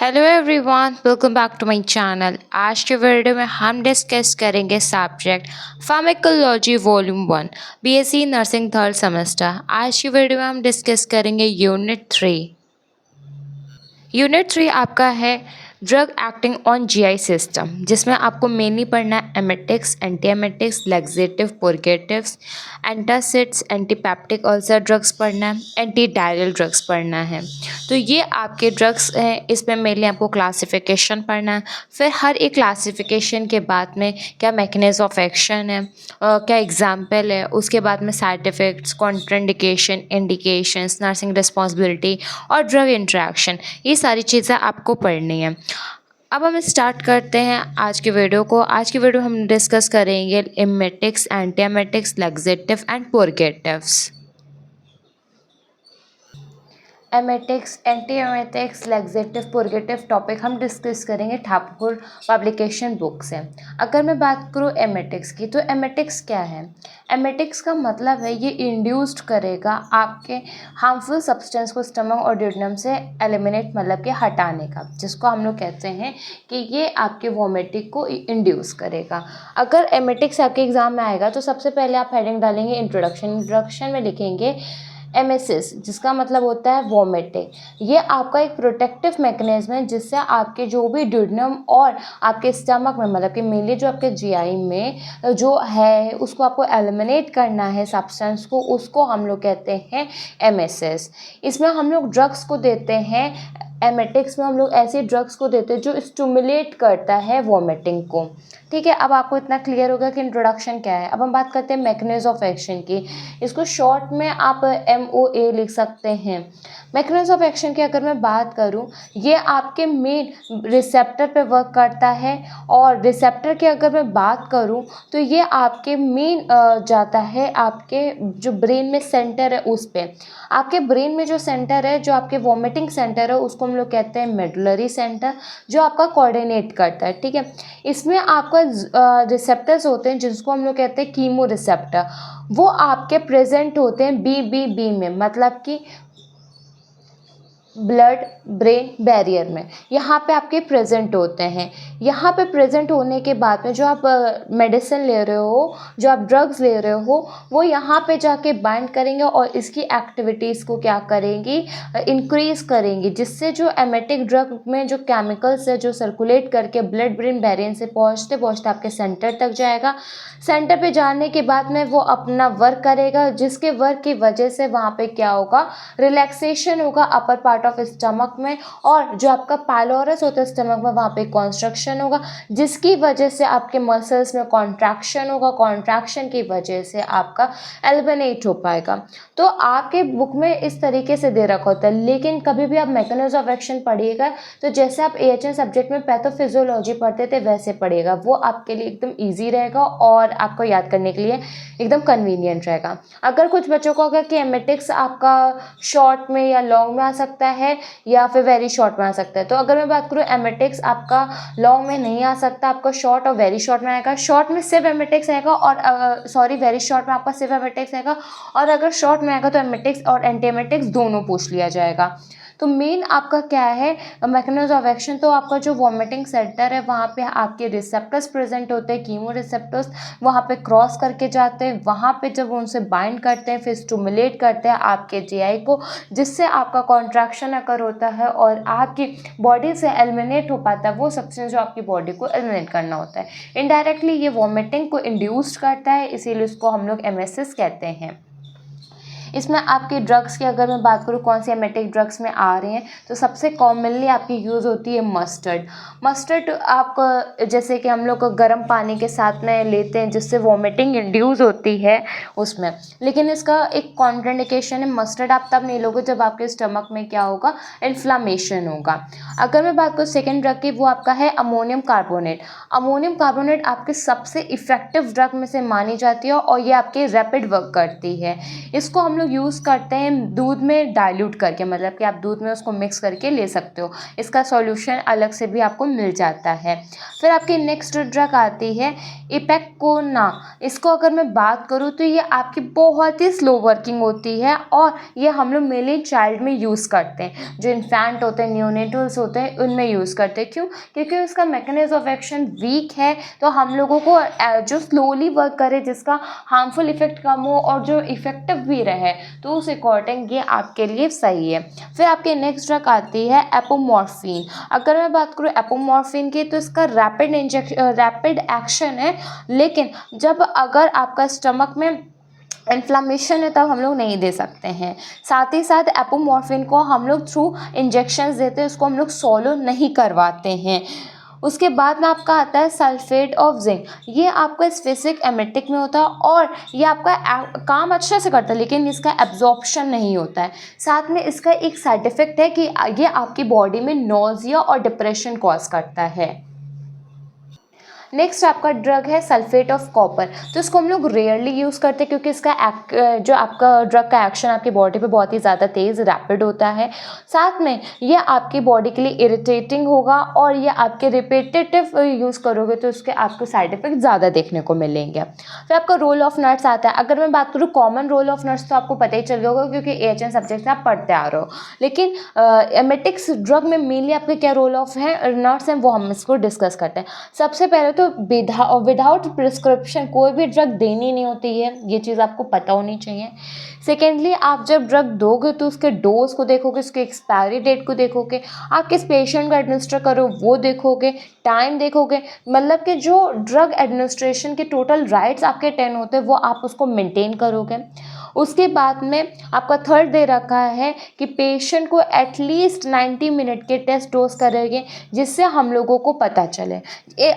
Hello everyone, welcome back to my channel. आज के video में हम डिस्कस करेंगे subject pharmacology volume 1 BSc nursing third semester. आज की वीडियो में हम डिस्कस करेंगे यूनिट 3। यूनिट 3 आपका है drug acting on GI system, जिसमें आपको मेनली पढ़ना है emetics, anti emetics, laxative, purgatives, antacids, antipeptic ulcer drugs पढ़ना है, एंटी डायरियल ड्रग्स पढ़ना है। तो ये आपके ड्रग्स हैं। इसमें मेनली आपको क्लासिफिकेशन पढ़ना है। फिर हर एक क्लासिफिकेशन के बाद में क्या मैकेनिज्म ऑफ एक्शन है, क्या एग्जाम्पल है, उसके बाद में side effects, contraindication, indications, nursing responsibility और ड्रग इंट्रैक्शन, ये सारी चीज़ें आपको पढ़नी है। अब हम स्टार्ट करते हैं आज की वीडियो को। आज की वीडियो हम डिस्कस करेंगे emetics, anti emetics, laxative and purgatives. Emetics, anti emetics, laxative, purgative topic हम डिस्कस करेंगे ठाकुर पब्लिकेशन बुक से। अगर मैं बात करूँ एमेटिक्स की, तो एमेटिक्स क्या है? एमेटिक्स का मतलब है ये इंड्यूस्ड करेगा आपके हार्मफुल सब्सटेंस को स्टमक और ड्यूडेनम से एलिमिनेट, मतलब कि हटाने का, जिसको हम लोग कहते हैं कि ये आपके वोमिटिंग को इंड्यूस करेगा। अगर एमेटिक्स आपके एग्जाम में आएगा तो सबसे पहले आप हेडिंग डालेंगे इंट्रोडक्शन। इंट्रोडक्शन में लिखेंगे एमेसिस, जिसका मतलब होता है वॉमिटिंग। ये आपका एक प्रोटेक्टिव मैकेनिज्म है जिससे आपके जो भी ड्यूडेनम और आपके स्टमक में, मतलब कि मेनली जो आपके जीआई में जो है उसको आपको एलिमिनेट करना है सब्सटेंस को, उसको हम लोग कहते हैं एमेसिस। इसमें हम लोग ड्रग्स को देते हैं। एमेटिक्स में हम लोग ऐसे ड्रग्स को देते हैं जो स्टिमुलेट करता है वॉमिटिंग को। ठीक है, अब आपको इतना क्लियर होगा कि इंट्रोडक्शन क्या है। अब हम बात करते हैं मैकेनिज्म ऑफ एक्शन की। इसको शॉर्ट में आप MOA लिख सकते हैं। मैकेनिज्म ऑफ एक्शन की अगर मैं बात करूं, ये आपके मेन रिसेप्टर पे वर्क करता है। और रिसेप्टर की अगर मैं बात करूं तो ये आपके मेन जाता है आपके जो ब्रेन में सेंटर है उस पे। आपके ब्रेन में जो सेंटर है, जो आपके वॉमिटिंग सेंटर है, उसको हम लोग कहते हैं मेडुलरी सेंटर, जो आपका कोऑर्डिनेट करता है। ठीक है, इसमें आपका रिसेप्टर्स होते हैं जिसको हम लोग कहते हैं कीमो रिसेप्टर। वो आपके प्रेजेंट होते हैं BBB में, मतलब कि ब्लड ब्रेन बैरियर में। यहाँ पे आपके प्रेजेंट होते हैं। यहाँ पे प्रेजेंट होने के बाद में जो आप मेडिसिन ले रहे हो, जो आप ड्रग्स ले रहे हो, वो यहाँ पे जाके बाइंड करेंगे और इसकी एक्टिविटीज़ को क्या करेंगी, इंक्रीज करेंगी, जिससे जो एमेटिक ड्रग में जो केमिकल्स है जो सर्कुलेट करके ब्लड ब्रेन बैरियर से पहुँचते पहुँचते आपके सेंटर तक जाएगा। सेंटर पे जाने के बाद में वो अपना वर्क करेगा, जिसके वर्क की वजह से वहाँ पे क्या होगा, रिलैक्सेशन होगा अपर पार्ट ऑफ स्टमक में। और जो आपका पाइलोरस होता है स्टमक में, वहाँ पे कॉन्स्ट्रक्शन होगा, जिसकी वजह से आपके मसल्स में कॉन्ट्रैक्शन होगा। कॉन्ट्रैक्शन की वजह से आपका एलिमिनेट हो पाएगा। तो आपके बुक में इस तरीके से दे रखा होता है। लेकिन कभी भी आप मैकेनिज्म ऑफ एक्शन पढ़िएगा तो जैसे आप AHN सब्जेक्ट में पैथोफिजियोलॉजी पढ़ते थे वैसे पढ़िएगा। वो आपके लिए एकदम ईजी रहेगा और आपको याद करने के लिए एकदम कन्वीनियंट रहेगा। अगर कुछ बच्चों को अगर कि एमेटिक्स आपका शॉर्ट में या लॉन्ग में आ सकता है या फिर वेरी शॉर्ट में आ सकता है, तो अगर मैं बात करूँ एमेटिक्स आपका लॉन्ग में नहीं आ सकता, आपका शॉर्ट और वेरी शॉर्ट में आएगा। शॉर्ट में सिर्फ एमेटिक्स आएगा और सॉरी वेरी शॉर्ट में आपका सिर्फ एमेटिक्स आएगा। और अगर शॉर्ट में आएगा तो एमेटिक्स और एंटी एमेटिक्स दोनों पूछ लिया जाएगा। तो मेन आपका क्या है मैकेनिज्म ऑफ एक्शन, तो आपका जो वॉमिटिंग सेंटर है वहाँ पे आपके रिसेप्टर्स प्रेजेंट होते हैं, कीमो रिसेप्टर्स वहाँ पे क्रॉस करके जाते हैं। वहाँ पे जब उनसे बाइंड करते हैं फिर स्टिमुलेट करते हैं आपके जीआई को, जिससे आपका कॉन्ट्रैक्शन अकर होता है और आपकी बॉडी से एलिमिनेट हो पाता है वो सब्सटेंस जो आपकी बॉडी को एलिमिनेट करना होता है। इनडायरेक्टली ये वॉमिटिंग को इंड्यूस्ड करता है, इसीलिए उसको हम लोग एमेसिस कहते हैं। इसमें आपके ड्रग्स की अगर मैं बात करूँ कौन से एमेटिक ड्रग्स में आ रहे हैं, तो सबसे कॉमनली आपकी यूज़ होती है मस्टर्ड। मस्टर्ड आप जैसे कि हम लोग गर्म पानी के साथ में लेते हैं जिससे वॉमिटिंग इंड्यूस होती है उसमें। लेकिन इसका एक कॉन्ट्राइंडिकेशन है, मस्टर्ड आप तब नहीं लोगे जब आपके स्टमक में क्या होगा, इन्फ्लामेशन होगा। अगर मैं बात करूँ सेकेंड ड्रग की, वो आपका है अमोनियम कार्बोनेट। अमोनियम कार्बोनेट आपके सबसे इफेक्टिव ड्रग में से मानी जाती है और ये आपके रैपिड वर्क करती है। इसको हम लोग लोग यूज़ करते हैं दूध में डाइल्यूट करके, मतलब कि आप दूध में उसको मिक्स करके ले सकते हो। इसका सॉल्यूशन अलग से भी आपको मिल जाता है। फिर आपकी नेक्स्ट ड्रग आती है इपेक्कोना। इसको अगर मैं बात करूँ तो ये आपकी बहुत ही स्लो वर्किंग होती है और ये हम लोग मेनली चाइल्ड में यूज़ करते हैं, जो इन्फेंट होते हैं, न्यूनेटल्स होते हैं, उनमें यूज़ करते हैं। क्यों? क्योंकि उसका मैकेनिज्म ऑफ एक्शन वीक है, तो हम लोगों को जो स्लोली वर्क करे, जिसका हार्मफुल इफेक्ट कम हो और जो इफेक्टिव भी रहे, तो उस अकॉर्डिंग ये आपके लिए सही है। फिर आपके नेक्स्ट ड्रग आती है एपोमॉर्फिन। अगर मैं बात करूँ एपोमॉर्फिन की, तो इसका रैपिड एक्शन है, लेकिन जब अगर आपका स्टमक में इन्फ्लामेशन है तब हम लोग नहीं दे सकते हैं। साथ ही साथ एपोमॉर्फिन को हम लोग थ्रू इंजेक्शंस देते हैं, उसको हम लोग सॉलो नहीं करवाते हैं। उसके बाद में आपका आता है सल्फेट ऑफ जिंक। ये आपका स्पेसिफिक एमेटिक में होता है और ये आपका काम अच्छा से करता है, लेकिन इसका एब्जॉर्प्शन नहीं होता है। साथ में इसका एक साइड इफ़ेक्ट है कि ये आपकी बॉडी में नोज़िया और डिप्रेशन कॉज करता है। नेक्स्ट आपका ड्रग है सल्फेट ऑफ कॉपर। तो इसको हम लोग रेयरली यूज़ करते हैं क्योंकि इसका जो आपका ड्रग का एक्शन आपकी बॉडी पे बहुत ही ज़्यादा तेज़ रैपिड होता है। साथ में ये आपकी बॉडी के लिए इरिटेटिंग होगा और ये आपके रिपीटेटिव यूज़ करोगे तो इसके आपको साइड इफ़ेक्ट ज़्यादा देखने को मिलेंगे। फिर आपका रोल ऑफ नट्स आता है। अगर मैं बात करूँ कॉमन रोल ऑफ नट्स तो आपको पता ही चल गया होगा क्योंकि AHN सब्जेक्ट से आप पढ़ते आ रहे हो, लेकिन एमेटिक्स ड्रग में मेनली आपके क्या रोल ऑफ है नट्स हैं, वो हम इसको डिस्कस करते हैं। सबसे पहले तो विदाउट प्रिस्क्रिप्शन कोई भी ड्रग देनी नहीं होती है, ये चीज़ आपको पता होनी चाहिए। सेकेंडली, आप जब ड्रग दोगे तो उसके डोज को देखोगे, उसके एक्सपायरी डेट को देखोगे, आप किस पेशेंट को एडमिनिस्टर करो वो देखोगे, टाइम देखोगे, मतलब कि जो ड्रग एडमिनिस्ट्रेशन के टोटल राइट्स आपके 10 होते हैं वो आप उसको मेंटेन करोगे। उसके बाद में आपका थर्ड दे रखा है कि पेशेंट को एटलीस्ट 90 मिनट के टेस्ट डोज करेंगे जिससे हम लोगों को पता चले।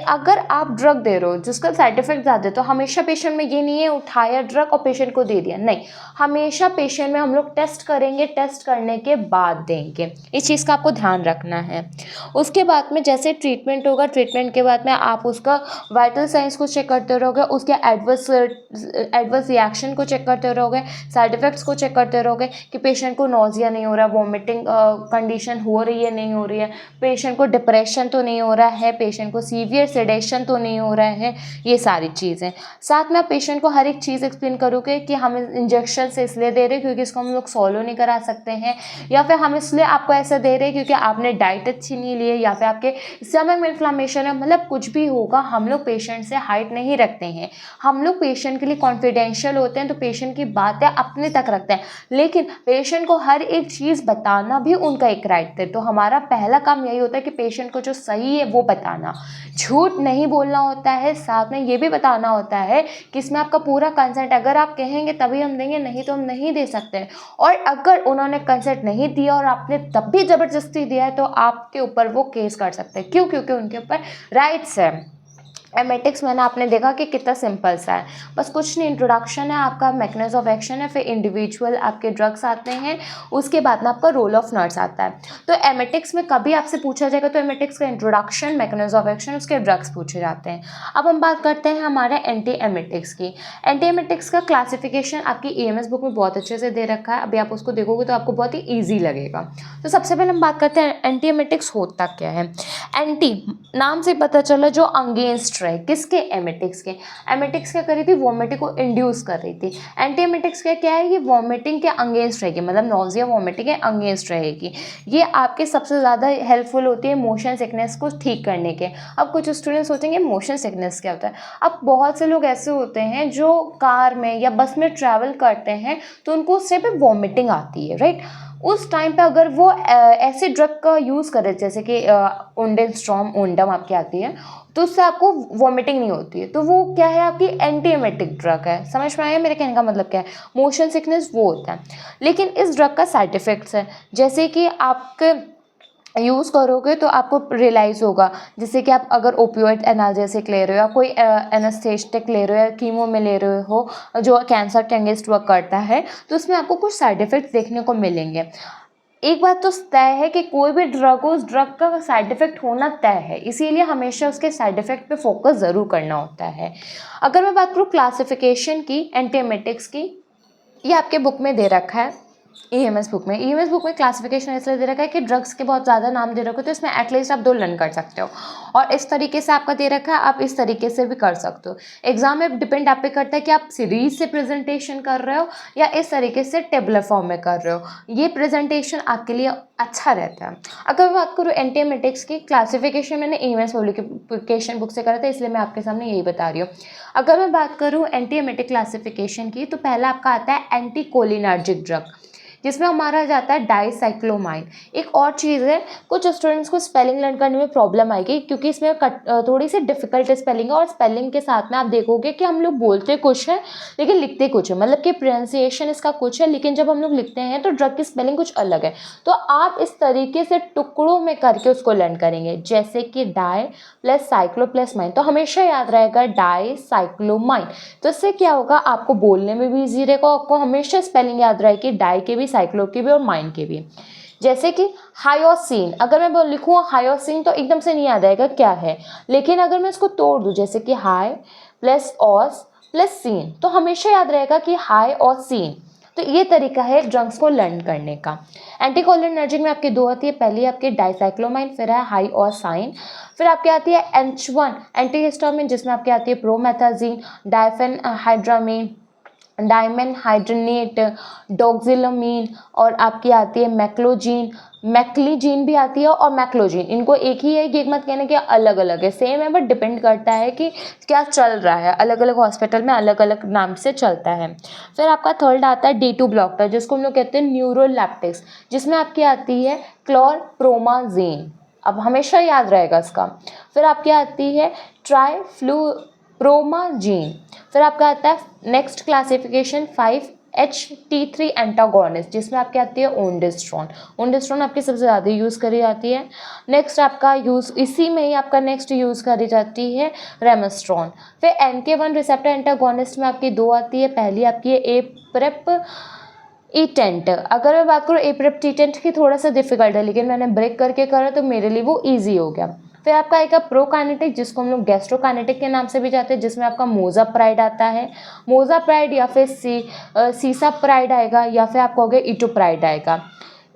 अगर आप ड्रग दे रहे हो जिसका साइड इफेक्ट ज़्यादा है तो हमेशा पेशेंट में ये नहीं है उठाया ड्रग और पेशेंट को दे दिया, नहीं, हमेशा पेशेंट में हम लोग टेस्ट करेंगे, टेस्ट करने के बाद देंगे। इस चीज़ का आपको ध्यान रखना है। उसके बाद में जैसे ट्रीटमेंट होगा, ट्रीटमेंट के बाद में आप उसका वाइटल साइंस को चेक करते रहोगे, उसके एडवर्स रिएक्शन को चेक करते रहोगे, साइड इफ़ेक्ट्स को चेक करते रहोगे कि पेशेंट को नोजिया नहीं हो रहा, वॉमिटिंग कंडीशन हो रही है नहीं हो रही है, पेशेंट को डिप्रेशन तो नहीं हो रहा है, पेशेंट को सीवियर सेडेशन तो नहीं हो रहा है, ये सारी चीज़ें। साथ में आप पेशेंट को हर एक चीज़ एक्सप्लेन करोगे कि हम इंजेक्शन से इसलिए दे रहे हैं क्योंकि इसको हम लोग सॉलो नहीं करा सकते हैं, या फिर हम इसलिए आपको ऐसा दे रहे हैं क्योंकि आपने डाइट अच्छी नहीं ली है, या फिर आपके स्टमक में इन्फ्लामेशन है, मतलब कुछ भी होगा। हम लोग पेशेंट से हाइड नहीं रखते हैं, हम लोग पेशेंट के लिए कॉन्फिडेंशियल होते हैं, तो पेशेंट की बातें अपने तक रखते हैं, लेकिन पेशेंट को हर एक चीज़ बताना भी उनका एक राइट है। तो हमारा पहला काम यही होता है कि पेशेंट को जो सही है वो बताना, झूठ नहीं बोलना होता है। साथ में ये भी बताना होता है कि इसमें आपका पूरा कंसेंट, अगर आप कहेंगे तभी हम देंगे, नहीं तो हम नहीं दे सकते। और अगर उन्होंने कंसेंट नहीं दिया और आपने तब भी ज़बरदस्ती दिया है तो आपके ऊपर वो केस कर सकते हैं। क्यों? क्योंकि उनके ऊपर राइट्स है। एमेटिक्स मैंने आपने देखा कि कितना सिंपल सा है, बस कुछ नहीं, इंट्रोडक्शन है आपका, मैकेनिज्म ऑफ एक्शन है, फिर इंडिविजुअल आपके ड्रग्स आते हैं, उसके बाद में आपका रोल ऑफ नट्स आता है। तो एमेटिक्स में कभी आपसे पूछा जाएगा तो एमेटिक्स का इंट्रोडक्शन, मैकेनिज्म ऑफ एक्शन, उसके ड्रग्स पूछे जाते हैं। अब हम बात करते हैं हमारे एंटी एमेटिक्स की। एंटी एमेटिक्स का क्लासिफिकेशन आपकी EMS बुक में बहुत अच्छे से दे रखा है, अभी आप उसको देखोगे तो आपको बहुत ही ईजी लगेगा। तो सबसे पहले हम बात करते हैं एंटी एमेटिक्स होता क्या है। एंटी नाम से पता चला जो अगेंस्ट है, किसके? एमेटिक्स के। एमेटिक्स क्या कर रही थी? वॉमिटिंग को इंड्यूस कर रही थी। एंटी एमेटिक्स का क्या है? ये वॉमिटिंग के अगेंस्ट रहेगी, मतलब नोजिया वॉमिटिंग के अगेंस्ट रहेगी। ये आपके सबसे ज़्यादा हेल्पफुल होती है मोशन सिकनेस को ठीक करने के। अब कुछ स्टूडेंट्स सोचेंगे मोशन सिकनेस क्या होता है। अब बहुत से लोग ऐसे होते हैं जो कार में या बस में ट्रैवल करते हैं तो उनको उस टाइम पे वॉमिटिंग आती है, राइट। उस टाइम पे अगर वो ऐसे ड्रग का यूज़ करे जैसे कि ओंडेनस्ट्रॉम, ओंडम आपकी आती है, तो उससे आपको वॉमिटिंग नहीं होती है, तो वो क्या है? आपकी एंटी एमेटिक ड्रग है। समझ में आया मेरे कहने का मतलब क्या है? मोशन सिकनेस वो होता है, लेकिन इस ड्रग का साइड इफ़ेक्ट्स है, जैसे कि आपके यूज़ करोगे तो आपको रियलाइज़ होगा, जैसे कि आप अगर ओपियोइड एनाल्जेसिक ले रहे हो या कोई एनेस्थेटिक ले रहे हो या कीमो में ले रहे हो जो कैंसर के अगेंस्ट वर्क करता है, तो उसमें आपको कुछ साइड इफ़ेक्ट्स देखने को मिलेंगे। एक बात तो तय है कि कोई भी ड्रग हो, उस ड्रग का साइड इफ़ेक्ट होना तय है, इसीलिए हमेशा उसके साइड इफ़ेक्ट पे फोकस ज़रूर करना होता है। अगर मैं बात करूँ क्लासिफिकेशन की एंटी एमेटिक्स की, ये आपके बुक में दे रखा है, ईएमएस बुक में। ईएमएस बुक में क्लासिफिकेशन इसलिए दे रखा है कि ड्रग्स के बहुत ज़्यादा नाम दे रखे हो, तो इसमें एटलीस्ट आप 2 लर्न कर सकते हो। और इस तरीके से आपका दे रखा है, आप इस तरीके से भी कर सकते हो। एग्जाम में डिपेंड आप पे करता है कि आप सीरीज से प्रेजेंटेशन कर रहे हो या इस तरीके से टेबलर फॉर्म में कर रहे हो। ये प्रेजेंटेशन आपके लिए अच्छा रहता है। अगर मैं बात करूँ एंटीएमेटिक्स की क्लासिफिकेशन, मैंने ईएमएस पब्लिकेशन बुक से करा था, इसलिए मैं आपके सामने यही बता रही हूँ। अगर मैं बात करूँ एंटीएमेटिक क्लासिफिकेशन की, तो पहला आपका आता है एंटीकोलिनर्जिक ड्रग, जिसमें हमारा जाता है डाइसाइक्लोमाइन। एक और चीज़ है, कुछ स्टूडेंट्स को स्पेलिंग लर्न करने में प्रॉब्लम आएगी, क्योंकि इसमें थोड़ी सी डिफिकल्ट स्पेलिंग है, और स्पेलिंग के साथ में आप देखोगे कि हम लोग बोलते कुछ है लेकिन लिखते कुछ है, मतलब कि प्रोनाउंसिएशन इसका कुछ है, लेकिन जब हम लोग लिखते हैं तो ड्रग की स्पेलिंग कुछ अलग है। तो आप इस तरीके से टुकड़ों में करके उसको लर्न करेंगे, जैसे कि die plus cyclo plus mine. तो हमेशा याद रहेगा डाइसाइक्लोमाइन। तो इससे क्या होगा, आपको बोलने में भी ईजी रहेगा, आपको हमेशा स्पेलिंग याद रहेगी, डाई के भी, साइक्लो की भी और माइन की भी। जैसे कि हायोसिन, अगर मैं लिखूँ हायोसिन तो एकदम से नहीं याद आएगा क्या है, लेकिन अगर मैं इसको तोड़ दूँ, जैसे कि हाई प्लस ऑस प्लस सीन, तो हमेशा याद रहेगा कि हाई और सीन। तो ये तरीका है ड्रग्स को लर्न करने का। एंटीकोलिनर्जिक में आपकी 2 आती है, पहली आपकी डाइसाइक्लोमाइन, फिर है हाई और साइन, फिर आपके आती है H1 एंटीहिस्टामिन, जिसमें आपकी आती है प्रोमेथाजीन, डाइफेनहाइड्रामीन, डायमन हाइड्रोनेट, डोक्सिलामीन, और आपकी आती है मैक्लोजीन, मैक्लीजीन भी आती है, और मैक्लोजीन। इनको एक ही है, ये मत कहना कि अलग अलग है, सेम है, बट डिपेंड करता है कि क्या चल रहा है, अलग अलग हॉस्पिटल में अलग अलग नाम से चलता है। फिर आपका थर्ड आता है D2 ब्लॉकर, जिसको हम लोग कहते हैं न्यूरोलैप्टिक्स, जिसमें आपकी आती है क्लोरप्रोमाजीन। अब हमेशा याद रहेगा इसका। फिर आपकी आती है ट्राइफ्लूप्रोमाजीन। फिर आपका आता है नेक्स्ट क्लासिफिकेशन 5-HT3 एंटागोनिस्ट, जिसमें आपकी आती है ओनडेस्ट्रॉन। ओनडेस्ट्रॉन आपकी सबसे ज़्यादा यूज़ करी जाती है। नेक्स्ट आपका यूज़, इसी में ही आपका नेक्स्ट यूज़ करी जाती है रेमेस्ट्रॉन। फिर NK1 रिसेप्टर एंटागोनिस्ट में आपकी 2 आती है, पहली आपकी है एप्रेप ईटेंट। अगर मैं बात करूँ एप्रेप ईटेंट की, थोड़ा सा डिफिकल्ट है, लेकिन मैंने ब्रेक करके करा तो मेरे लिए वो ईजी हो गया। फिर आपका आएगा प्रोकाइनेटिक, जिसको हम लोग गैस्ट्रोकाइनेटिक के नाम से भी जाते हैं, जिसमें आपका मोजाप्राइड आता है, मोजाप्राइड या फिर सीसाप्राइड आएगा, या फिर आपको हो गया इटोप्राइड आएगा।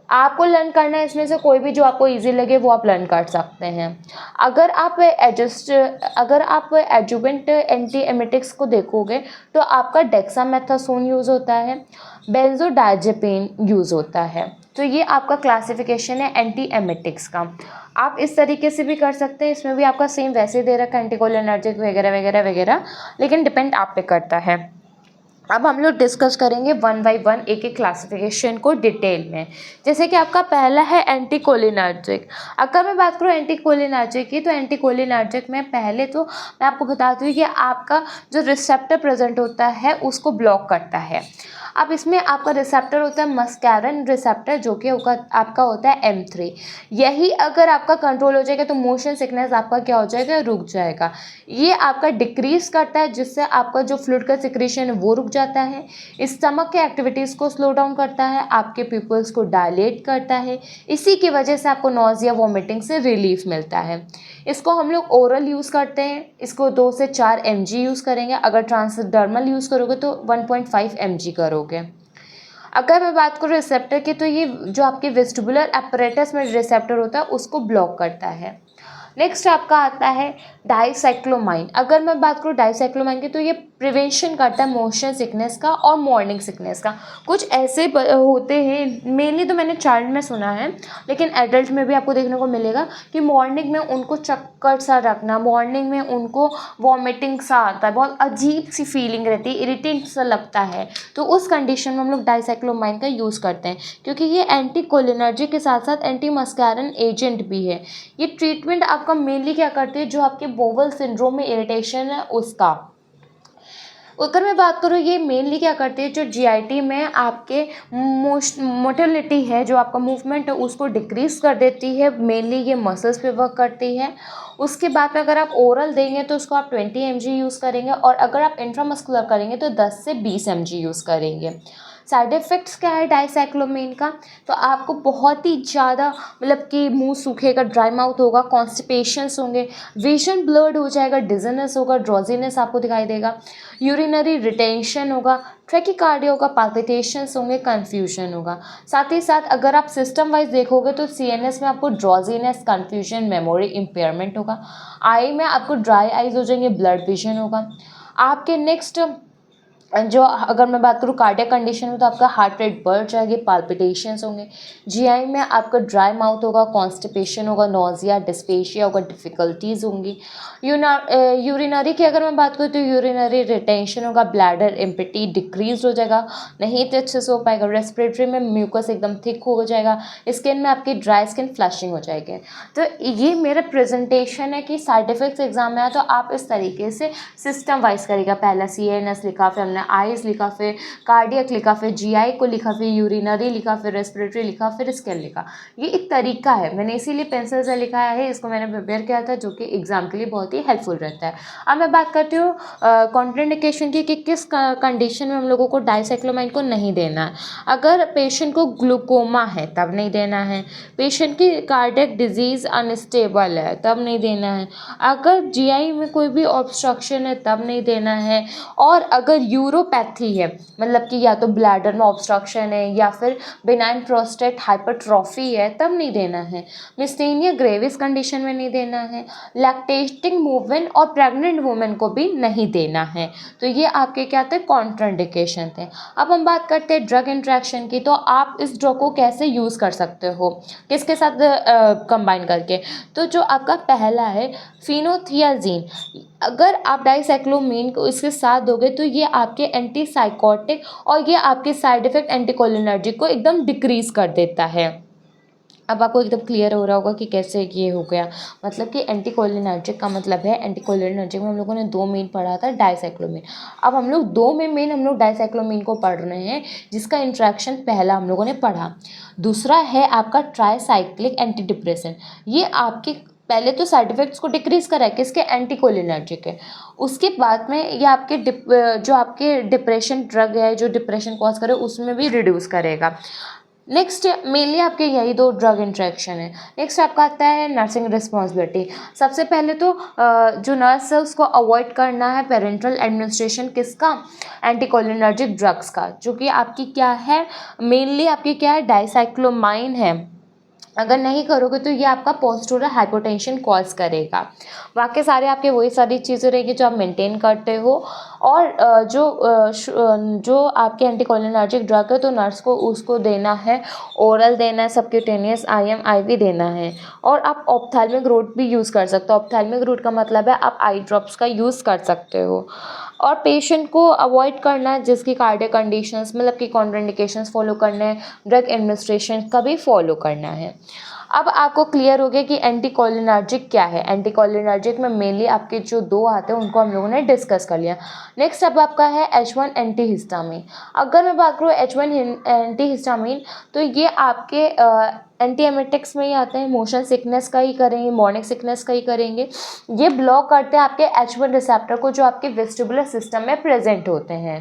आपको लर्न करना है इसमें से कोई भी जो आपको इजी लगे वो आप लर्न कर सकते हैं। अगर आप एडजुवेंट एंटीएमेटिक्स को देखोगे तो आपका डेक्सामेथासोन यूज़ होता है, बेंजोडाइजेपिन यूज़ होता है। तो ये आपका क्लासिफिकेशन है एंटीएमेटिक्स का। आप इस तरीके से भी कर सकते हैं, इसमें भी आपका सेम वैसे दे रखा है एंटीकोलिनर्जिक वगैरह वगैरह वगैरह, लेकिन डिपेंड आप पे करता है। अब हम लोग डिस्कस करेंगे 1 बाय 1 एक एक क्लासिफिकेशन को डिटेल में। जैसे कि आपका पहला है एंटीकोलिनर्जिक। अगर मैं बात करूँ एंटीकोलिनर्जिक की, तो एंटीकोलिनर्जिक में पहले तो मैं आपको बताती हूँ कि आपका जो रिसेप्टर प्रेजेंट होता है उसको ब्लॉक करता है। अब इसमें आपका रिसेप्टर होता है मस्कैरिन रिसेप्टर, जो कि आपका होता है M3। यही अगर आपका कंट्रोल हो जाएगा तो मोशन सिकनेस आपका क्या हो जाएगा, रुक जाएगा। ये आपका डिक्रीज करता है, जिससे आपका जो फ्लूइड का सिक्रीशन है वो रुक जाता है। स्टमक के एक्टिविटीज़ को स्लो डाउन करता है, आपके पिपल्स को डायलेट करता है। इसी की वजह से आपको नॉजिया वॉमिटिंग से रिलीफ मिलता है। इसको हम लोग ओरल यूज़ करते हैं, इसको 2 से 4 mg यूज़ करेंगे। अगर ट्रांसडर्मल यूज़ करोगे तो 1.5 mg करोगे। अगर मैं बात करूँ रिसेप्टर की, तो ये जो आपके वेस्टिबुलर apparatus में रिसेप्टर होता है उसको ब्लॉक करता है। नेक्स्ट आपका आता है डाइसाइक्लोमाइन। अगर मैं बात करूँ डाइसाइक्लोमाइन की, तो ये प्रिवेंशन करता है मोशन सिकनेस का और मॉर्निंग सिकनेस का। कुछ ऐसे होते हैं, मेनली तो मैंने चाइल्ड में सुना है, लेकिन एडल्ट में भी आपको देखने को मिलेगा कि मॉर्निंग में उनको चक्कर सा रखना, मॉर्निंग में उनको वॉमिटिंग सा आता है, बहुत अजीब सी फीलिंग रहती है, इरिटेट सा लगता है। तो उस कंडीशन में हम लोग डाइसाइक्लोमाइन का यूज़ करते हैं, क्योंकि ये एंटीकोलिनर्जिक के साथ साथ एंटी मस्कैरिन एजेंट भी है। ये ट्रीटमेंट आपका मेनली क्या करती है, जो आपके बोवल सिंड्रोम में इरिटेशन है उसका। अगर मैं बात करूँ, ये मेनली क्या करती है, जो जीआईटी में आपके मोटिलिटी है, जो आपका मूवमेंट है उसको डिक्रीज कर देती है। मेनली ये मसल्स पे वर्क करती है। उसके बाद में अगर आप ओरल देंगे तो उसको आप 20 mg यूज़ करेंगे, और अगर आप इंट्रामस्कुलर करेंगे तो 10 से 20 mg यूज़ करेंगे। साइड इफ़ेक्ट्स क्या है डाइसाइक्लोमीन का, तो आपको बहुत ही ज़्यादा मतलब कि मुंह सूखेगा, ड्राई माउथ होगा, कॉन्स्टिपेशंस होंगे, विजन ब्लर्ड हो जाएगा, डिजीनेस होगा, ड्रॉजीनेस आपको दिखाई देगा, यूरिनरी रिटेंशन होगा, ट्रैकिकार्डिया होगा, पाल्पिटेशंस होंगे, कन्फ्यूजन होगा। साथ ही साथ अगर आप सिस्टम वाइज देखोगे तो सीएनएस में आपको ड्रॉजीनेस, कन्फ्यूजन, मेमोरी इम्पेयरमेंट होगा, आई में आपको ड्राई आइज हो जाएंगे, ब्लड विजन होगा। आपके नेक्स्ट जो अगर मैं बात करूँ कार्डियक कंडीशन में, तो आपका हार्ट रेट बढ़ जाएगी, पाल्पिटेशंस होंगे, जीआई में आपका ड्राई माउथ होगा, कॉन्स्टिपेशन होगा, नोजिया, डिस्पेशिया होगा, डिफ़िकल्टीज़ होंगी। यूरिनरी की अगर मैं बात करूँ तो यूरिनरी रिटेंशन होगा, ब्लैडर एम्प्टी डिक्रीज हो जाएगा, नहीं तो अच्छे से हो पाएगा। रेस्पिरेटरी में म्यूकस एकदम थिक हो जाएगा, स्किन में आपकी ड्राई स्किन, फ्लशिंग हो जाएगी। तो ये मेरा प्रेजेंटेशन है कि साइड इफेक्ट्स एग्जाम में आया तो आप इस तरीके से सिस्टम वाइज करेगा। पहला सीएनएस लिखा, फिर हमने आईज लिखा, फिर कार्डियक लिखा, फिर जीआई को लिखा, फिर यूरिनरी लिखा, फिर रेस्पिरेटरी लिखा, फिर स्किन लिखा। ये एक तरीका है, मैंने इसीलिए पेंसिल से लिखा है, इसको मैंने प्रिपेयर किया था, जो कि एग्जाम के लिए बहुत ही हेल्पफुल रहता है। अब मैं बात करती हूँ कॉन्ट्राइंडिकेशन की कि किस कंडीशन में हम लोगों को डाइसाइक्लोमाइन को नहीं देना है। अगर पेशेंट को ग्लूकोमा है तब नहीं देना है, पेशेंट की कार्डियक डिजीज़ अनस्टेबल है तब नहीं देना है, अगर जीआई में कोई भी ऑब्स्ट्रक्शन है तब नहीं देना है, और अगर यूरोपैथी है मतलब कि या तो ब्लैडर में ऑब्स्ट्रक्शन है या फिर बिनाइन प्रोस्टेट हाइपरट्रॉफी है तब नहीं देना है, मिस्टेनिया ग्रेविस कंडीशन में नहीं देना है, लैक्टेटिंग वुमेन और प्रेग्नेंट वुमेन को भी नहीं देना है। तो ये आपके क्या थे, कॉन्ट्राइंडिकेशन थे। अब हम बात करते हैं ड्रग इंट्रैक्शन की। तो आप इस ड्रग को कैसे यूज़ कर सकते हो, किसके साथ कंबाइन करके। तो जो आपका पहला है फिनोथियाजीन, अगर आप डाइसाइक्लोमीन को इसके साथ दोगे तो ये आपके एंटीसाइकोटिक और ये आपके साइड इफेक्ट एंटीकोलिनर्जिक को एकदम डिक्रीज कर देता है। अब आपको एकदम क्लियर हो रहा होगा कि कैसे ये हो गया। मतलब कि एंटीकोलिनर्जिक का मतलब है, एंटीकोलिनर्जिक में हम लोगों ने 2 मेन पढ़ा था डाइसाइक्लोमीन। अब हम लोग 2 में मेन हम लोग डाइसाइक्लोमीन को पढ़ रहे हैं, जिसका इंट्रैक्शन पहला हम लोगों ने पढ़ा। दूसरा है आपका ट्राइसाइक्लिक एंटी डिप्रेसेंट। ये आपके पहले तो साइड इफेक्ट्स को डिक्रीज करा है, किसके, एंटीकोलिनर्जिक है। उसके बाद में ये आपके जो आपके डिप्रेशन ड्रग है, जो डिप्रेशन कॉज करे, उसमें भी रिड्यूस करेगा। नेक्स्ट मेनली आपके यही 2 ड्रग इंट्रैक्शन है। नेक्स्ट आपका आता है नर्सिंग रिस्पॉन्सिबिलिटी। सबसे पहले तो जो नर्स है उसको अवॉइड करना है पेरेंटल एडमिनिस्ट्रेशन किसका, एंटीकोलिनर्जिक ड्रग्स का, जो कि आपकी क्या है, मेनली आपकी क्या है, डाइसाइक्लोमाइन है। अगर नहीं करोगे तो ये आपका पोस्टूरल हाइपोटेंशन कॉज करेगा। बाकी सारे आपके वही सारी चीज़ें रहेगी जो आप मेंटेन करते हो। और जो आपके एंटीकोलिनर्जिक ड्रग है तो नर्स को उसको देना है, ओरल देना है, सबक्यूटेनियस आईएम आईवी देना है। और आप ऑप्थेल्मिक रूट भी यूज़ कर सकते हो। ऑप्थेल्मिक रूट का मतलब है आप आई ड्रॉप्स का यूज़ कर सकते हो। और पेशेंट को अवॉइड करना है जिसकी कार्डियक कंडीशंस मतलब कि कॉन्ट्राइंडिकेशंस फॉलो करने हैं, ड्रग एडमिनिस्ट्रेशन का भी फॉलो करना है। अब आपको क्लियर हो गया कि एंटीकोलिनर्जिक क्या है। एंटीकोलिनर्जिक में मेनली आपके जो 2 आते हैं उनको हम लोगों ने डिस्कस कर लिया। नेक्स्ट अब आपका है H1 एंटीहिस्टामिन। अगर मैं बात करूँ H1 एंटीहिस्टामिन तो ये आपके एंटीएमेटिक्स में ही आते हैं, मोशन सिकनेस का ही करेंगे, मॉर्निंग सिकनेस का ही करेंगे। ये ब्लॉक करते हैं आपके H1 रिसेप्टर को जो आपके वेस्टिबुलर सिस्टम में प्रेजेंट होते हैं।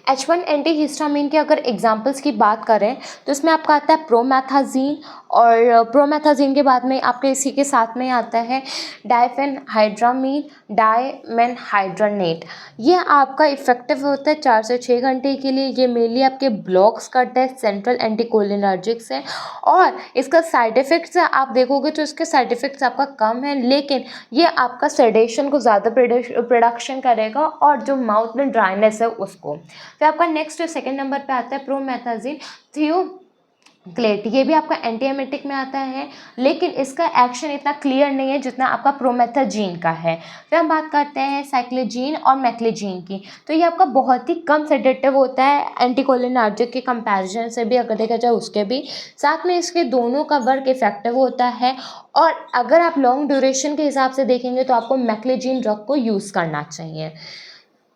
H1 एंटीहिस्टामिन के अगर एग्जांपल्स की बात करें तो इसमें आपका आता है प्रोमेथाजीन, और प्रोमेथाजीन के बाद में आपके इसी के साथ में आता है डाइफेनहाइड्रामीन, डाइमेनहाइड्रानेट। ये आपका इफेक्टिव होता है 4 से 6 घंटे के लिए। ये मेनली आपके ब्लॉक्स करता है सेंट्रल एंटीकोलिनर्जिक से। और इसका साइड इफ़ेक्ट्स आप देखोगे तो इसके साइड इफ़ेक्ट्स आपका कम है, लेकिन ये आपका सेडेशन को ज़्यादा प्रोडक्शन करेगा और जो माउथ में ड्राइनेस है उसको। फिर आपका नेक्स्ट सेकंड नंबर पे आता है प्रोमेथाजीन थियोक्लेट। ये भी आपका एंटीएमेटिक में आता है, लेकिन इसका एक्शन इतना क्लियर नहीं है जितना आपका प्रोमेथाजीन का है। फिर हम बात करते हैं साइक्लोजीन और मैक्लोजीन की। तो ये आपका बहुत ही कम सेडेटिव होता है एंटीकोलिनर्जिक के कंपैरिजन से भी, अगर देखा जाए उसके भी। साथ में इसके दोनों का वर्क इफेक्टिव होता है। और अगर आप लॉन्ग ड्यूरेशन के हिसाब से देखेंगे तो आपको मैक्लोजीन ड्रग को यूज़ करना चाहिए।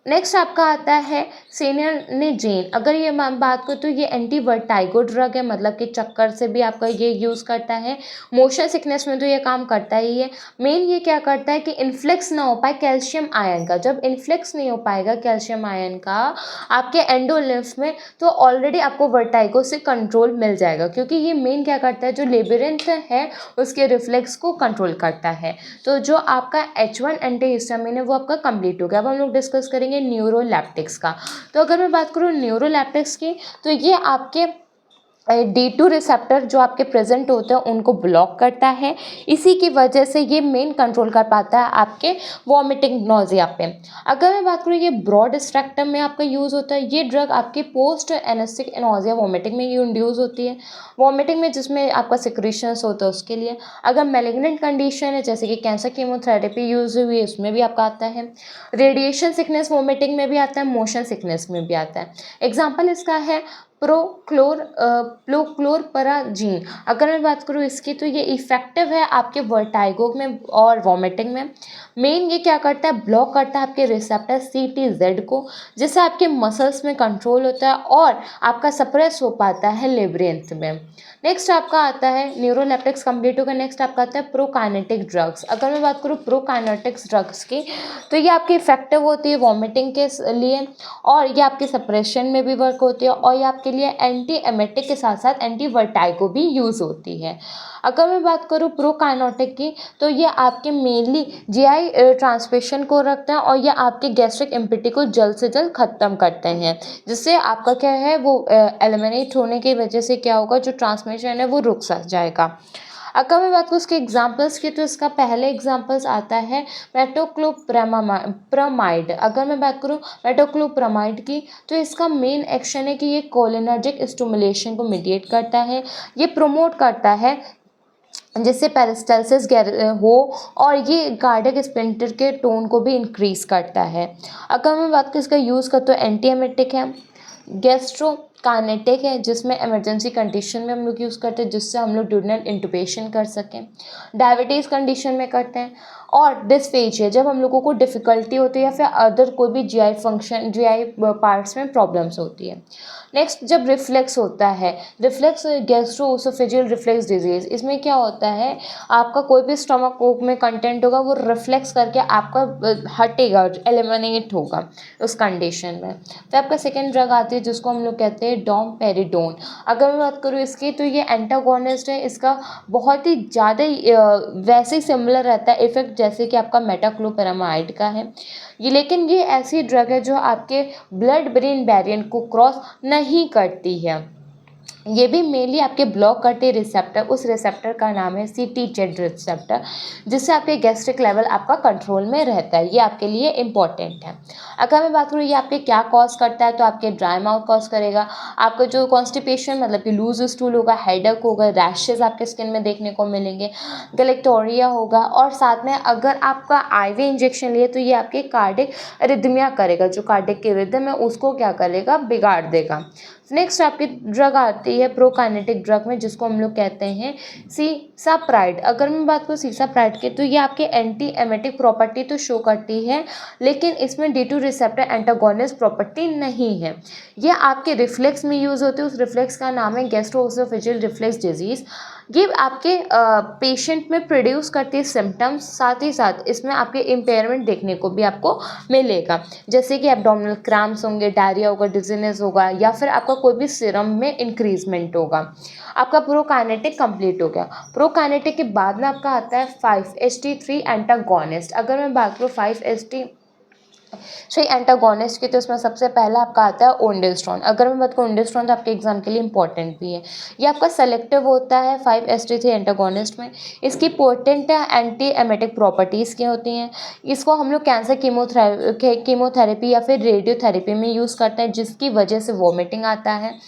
नेक्स्ट आपका आता है सेनियनेजेन। अगर ये मैं बात करूँ तो ये एंटी वर्टाइगो ड्रग है, मतलब कि चक्कर से भी आपका ये यूज़ करता है। मोशन सिकनेस में तो ये काम करता ही है। मेन ये क्या करता है कि इन्फ्लेक्स ना हो पाए कैल्शियम आयन का। जब इन्फ्लेक्स नहीं हो पाएगा कैल्शियम आयन का आपके एंडोलिम्फ में, तो ऑलरेडी आपको वर्टाइगो से कंट्रोल मिल जाएगा, क्योंकि ये मेन क्या करता है, जो लेबिरिंथ है उसके रिफ्लेक्स को कंट्रोल करता है। तो जो आपका H1 एंटीहिस्टामिन है वो आपका कंप्लीट हो गया। अब हम लोग डिस्कस करेंगे न्यूरोलैप्टिक्स का। तो अगर मैं बात करूँ न्यूरोलैप्टिक्स की, तो ये आपके D2 रिसेप्टर जो आपके प्रेजेंट होते हैं उनको ब्लॉक करता है। इसी की वजह से ये मेन कंट्रोल कर पाता है आपके वॉमिटिंग नोजिया पे। अगर मैं बात करूँ ये ब्रॉड स्पेक्ट्रम में आपका यूज़ होता है। ये ड्रग आपकी पोस्ट एनेस्थेटिक नोजिया वॉमिटिंग में इंड्यूस होती है। वॉमिटिंग में जिसमें आपका सिक्रीशंस होता है उसके लिए। अगर मैलिग्नेंट कंडीशन है जैसे कि कैंसर कीमोथेरेपी यूज़ हुई है उसमें भी आपका आता है। रेडिएशन सिकनेस वॉमिटिंग में भी आता है, मोशन सिकनेस में भी आता है। एग्जाम्पल इसका है प्रोक्लोरपराजीन। अगर मैं बात करूँ इसकी, तो ये इफेक्टिव है आपके वर्टाइगो में और वॉमिटिंग में। मेन ये क्या करता है, ब्लॉक करता है आपके रिसेप्टर CTZ को, जिससे आपके मसल्स में कंट्रोल होता है और आपका सप्रेस हो पाता है लेब्रिंथ में। नेक्स्ट आपका आता है न्यूरोलेप्टिक्स कंप्लीट होगा। नेक्स्ट आपका आता है प्रोकाइनेटिक ड्रग्स। अगर मैं बात करूँ प्रोकाइनेटिक्स ड्रग्स की, तो ये आपकी इफेक्टिव होती है वॉमिटिंग के लिए, और ये आपके सप्रेशन में भी वर्क होती है, और ये आपके लिए एंटी एमेटिक के साथ साथ एंटी वर्टाइगो भी यूज़ होती है। अगर मैं बात करूँ प्रोकाइनेटिक की, तो ये आपके मेनली GI ट्रांसमिशन को रखते हैं, और ये आपके गैस्ट्रिक इम्पिटी को जल्द से जल्द ख़त्म करते हैं, जिससे आपका क्या है वो एलिमिनेट होने की वजह से क्या होगा, जो ट्रांसमिशन है वो रुक जाएगा। अगर मैं बात करूँ उसके एग्जांपल्स की, तो इसका पहले एग्जांपल्स आता है मेटोक्लोप्रामाइड। अगर मैं बात करूँ मेटोक्लोप्रामाइड की, तो इसका मेन एक्शन है कि ये कोलिनर्जिक स्टिमुलेशन को मीडिएट करता है। ये प्रमोट करता है जिससे पेरिस्टालसिस हो, और ये कार्डियक स्पिंटर के टोन को भी इंक्रीज करता है। अगर मैं बात करूँ इसका यूज़ करते तो एंटी एमेटिक है, गैस्ट्रोकाइनेटिक है जिसमें इमरजेंसी कंडीशन में हम लोग यूज़ करते हैं, जिससे हम लोग ड्यूरल इंटुबेशन कर सकें। डायबिटीज़ कंडीशन में करते हैं। और डिस्फेजिया, जब हम लोगों को डिफ़िकल्टी होती है या फिर अदर कोई भी GI पार्ट्स में प्रॉब्लम्स होती है। नेक्स्ट जब रिफ्लेक्स होता है, रिफ्लेक्स गैस्ट्रोओसोफेजियल रिफ्लेक्स डिजीज़, इसमें क्या होता है, आपका कोई भी स्टमक में कंटेंट होगा वो रिफ्लेक्स करके आपका हटेगा, एलिमिनेट होगा उस कंडीशन में। तो आपका सेकेंड ड्रग आती है जिसको हम लोग कहते हैं डोमपेरिडोन। अगर मैं बात करूँ इसकी, तो ये एंटागोनिस्ट है। इसका बहुत ही ज़्यादा वैसे ही सिमिलर रहता है इफेक्ट जैसे कि आपका मेटाक्लोप्रामाइड का है ये, लेकिन ये ऐसी ड्रग है जो आपके ब्लड ब्रेन बैरियर को क्रॉस नहीं करती है। ये भी मेनली आपके ब्लॉक करते रिसेप्टर, उस रिसेप्टर का नाम है CTZ रिसेप्टर, जिससे आपके गैस्ट्रिक लेवल आपका कंट्रोल में रहता है। ये आपके लिए इम्पॉर्टेंट है। अगर मैं बात करूँ ये आपके क्या कॉज करता है, तो आपके ड्राई माउथ कॉज करेगा, आपका जो कॉन्स्टिपेशन मतलब कि लूज स्टूल होगा, हेडेक होगा, रैशेज आपके स्किन में देखने को मिलेंगे, गलेक्टोरिया होगा, और साथ में अगर आपका IV इंजेक्शन लिए तो ये आपके कार्डिक रिदमिया करेगा, जो कार्डिक की रिदम है उसको क्या करेगा, बिगाड़ देगा। नेक्स्ट आपकी ड्रग आती है प्रोकाइनेटिक ड्रग में, जिसको हम लोग कहते हैं सीसाप्राइड। अगर मैं बात करूँ सीसाप्राइड की, तो ये आपके एंटी एमेटिक प्रॉपर्टी तो शो करती है, लेकिन इसमें D2 रिसेप्टर एंटागोनिस्ट प्रॉपर्टी नहीं है। ये आपके रिफ्लेक्स में यूज़ होती है, उस रिफ्लेक्स का नाम है गैस्ट्रोओसोफेजियल रिफ्लेक्स डिजीज़। ये आपके पेशेंट में प्रोड्यूस करती है सिम्टम्स, साथ ही साथ इसमें आपके इम्पेयरमेंट देखने को भी आपको मिलेगा, जैसे कि एब्डोमिनल क्रैम्प्स होंगे, डायरिया होगा, डिजीनेस होगा, या फिर आपका कोई भी सीरम में इंक्रीजमेंट होगा। आपका प्रोकाइनेटिक कंप्लीट हो गया। प्रोकाइनेटिक के बाद में आपका आता है 5-HT3 एंटागोनिस्ट। अगर मैं बात करूँ 5-HT3 एंटागोनिस्ट की, तो इसमें सबसे पहला आपका आता है ओंडेस्ट्रॉन। अगर मैं बात करूँ ओंडेस्ट्रॉन, तो आपके एग्जाम के लिए इंपॉर्टेंट भी है। ये आपका सेलेक्टिव होता है 5-HT3 एंटागोनिस्ट में। इसकी पोटेंट एंटी एमेटिक प्रॉपर्टीज़ की होती हैं। इसको हम लोग कैंसर कीमोथेरेपी या फिर रेडियोथेरेपी में यूज़ करते हैं, जिसकी वजह से वॉमिटिंग आता है।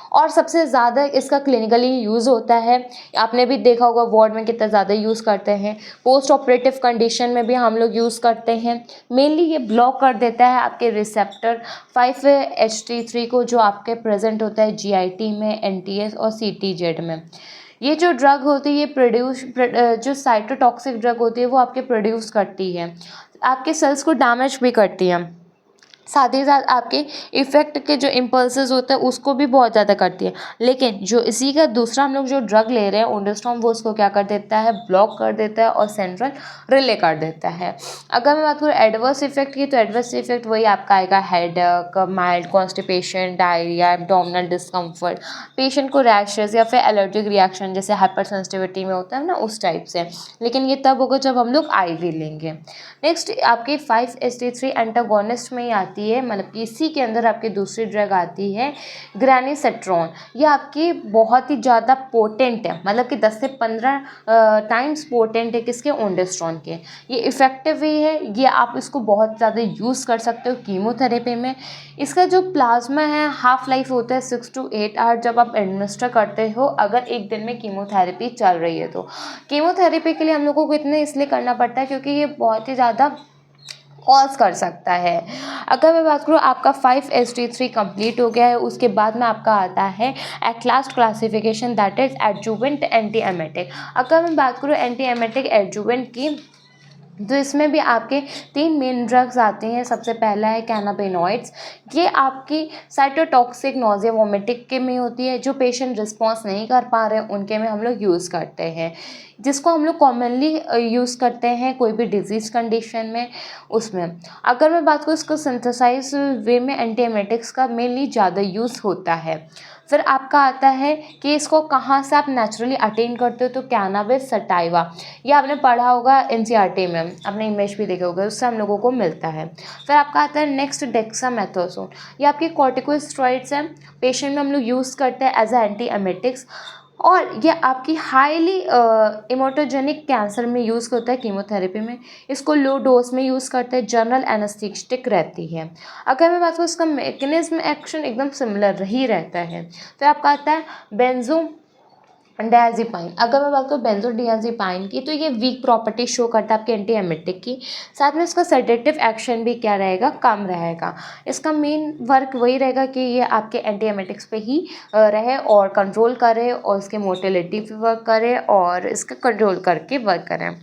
और सबसे ज़्यादा इसका क्लिनिकली यूज़ होता है, आपने भी देखा होगा वार्ड में कितना ज़्यादा यूज़ करते हैं। पोस्ट ऑपरेटिव कंडीशन में भी हम लोग यूज़ करते हैं। मेनली ये ब्लॉक कर देता है आपके रिसेप्टर 5-HT3 को, जो आपके प्रेजेंट होता है GIT में, NTS और CTZ में। ये जो ड्रग होती है ये जो साइटोटॉक्सिक ड्रग होती है वो आपके प्रोड्यूस करती है, आपके सेल्स को डैमेज भी करती है। साथ ही साथ आपके इफ़ेक्ट के जो इम्पल्सेस होते हैं उसको भी बहुत ज़्यादा करती है। लेकिन जो इसी का दूसरा हम लोग जो ड्रग ले रहे हैं ओंडास्ट्रॉम, वो उसको क्या कर देता है, ब्लॉक कर देता है और सेंट्रल रिले कर देता है। अगर मैं बात करूँ एडवर्स इफेक्ट की, तो एडवर्स इफेक्ट वही आपका आएगा, headache, mild constipation, diarrhoea, abdominal discomfort, patient को रैशेस या फिर एलर्जिक रिएक्शन जैसे हाइपर सेंसिटिविटी में होता है ना, उस टाइप से। लेकिन ये तब होगा जब हम लोग IV लेंगे। नेक्स्ट आपके 5-HT3 एंटागोनिस्ट में ही आती है, मतलब कि इसी के अंदर आपकी दूसरी ड्रग आती है ग्रेनिसेट्रॉन। ये आपकी बहुत ही ज़्यादा पोटेंट है, मतलब कि 10 से 15 टाइम्स पोटेंट है किसके, ओंडास्ट्रॉन के। ये इफ़ेक्टिव भी है, ये आप इसको बहुत ज़्यादा यूज़ कर सकते हो कीमोथेरेपी में। इसका जो प्लाज्मा है हाफ लाइफ होता है 6 to 8 आवर जब आप एडमिनिस्टर करते हो, अगर एक दिन में कीमोथेरेपी चल रही है तो। कीमोथेरेपी के लिए हम लोगों को इतने इसलिए करना पड़ता है क्योंकि ये बहुत ही ज़्यादा कॉज कर सकता है। अगर मैं बात करूँ आपका 5-HT3 कंप्लीट हो गया है, उसके बाद में आपका आता है at last classification, that is adjuvant anti emetic. अगर मैं बात करूँ एंटी एमेटिक एडजुवेंट की, तो इसमें भी आपके 3 मेन ड्रग्स आते हैं। सबसे पहला है कैनाबिनॉइड्स। ये आपकी साइटोटॉक्सिक नोज़िया वोमिटिंग के में होती है, जो पेशेंट रिस्पॉन्स नहीं कर पा रहे उनके में हम लोग यूज़ करते हैं, जिसको हम लोग कॉमनली यूज़ करते हैं कोई भी डिजीज़ कंडीशन में। उसमें अगर मैं बात करूँ इसको सिंथेसाइज वे में एंटीएमेटिक्स का मेनली ज़्यादा यूज़ होता है। फिर आपका आता है कि इसको कहाँ से आप नेचुरली अटेन करते हो, तो कैनाबिस सटाइवा, ये आपने पढ़ा होगा NCERT में, आपने इमेज भी देखा होगा, उससे हम लोगों को मिलता है। फिर आपका आता है नेक्स्ट डेक्सामेथासोन। ये आपके कॉर्टिकोस्टेरॉइड्स हैं, पेशेंट में हम लोग यूज़ करते हैं एज ए एंटी एमेटिक्स, और ये आपकी हाईली इमोटोजेनिक कैंसर में यूज़ होता है कीमोथेरेपी में। इसको लो डोज में यूज़ करते हैं, जनरल एनेस्थेटिक रहती है। अगर मैं बात करूँ इसका मैकेनिज्म एक्शन एकदम सिमिलर ही रहता है। फिर आपका आता है बेंजोडायज़ेपाइन। अगर मैं बात करूँ बेंजोडायज़ेपाइन की, तो ये वीक प्रॉपर्टी शो करता है आपके एंटी एमेटिक की, साथ में इसका सेडेटिव एक्शन भी क्या रहेगा, कम रहेगा। इसका मेन वर्क वही रहेगा कि ये आपके एंटी एमेटिक्स पे ही रहे और कंट्रोल करे, और इसके मोटिलिटी पे वर्क करे और इसका कंट्रोल करके वर्क करें।